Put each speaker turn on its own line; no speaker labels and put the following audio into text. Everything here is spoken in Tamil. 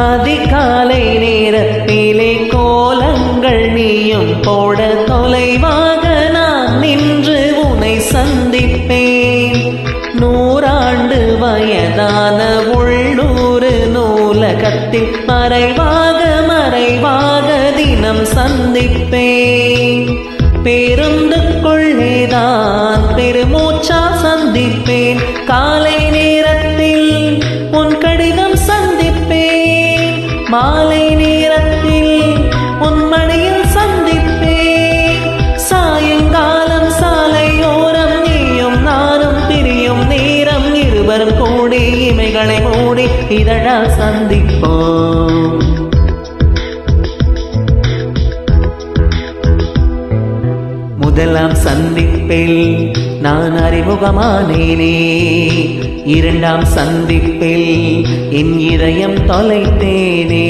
அதிகாலை நேரத்திலே கோலங்கள் நீயும் போட தொலைவாக நான் நின்று உனை சந்திப்பேன். 100 ஆண்டு வயதான உள்ளூர் நூலகத்தில் மறைவாக தினம் சந்திப்பேன். பேருந்துக்குள்ளேதான் பெருமூச்சா சந்திப்பேன். காலை நேரத்தில் உன் கடிதம் சந்திப்பேன். மாலை நேரத்தில் உன் மடியில் சந்திப்பேன். சாயங்காலம் சாலையோரம் நீயும் நானும் பிரியும் நேரம் இருவரும் கூடி இமைகளை மூடி இதழால் சந்திப்போம். முதலாம் சந்திப்பில் நான் அறிமுகமானேனே. 2ஆம் சந்திப்பில் என் இதயம் தொலைத்தேனே.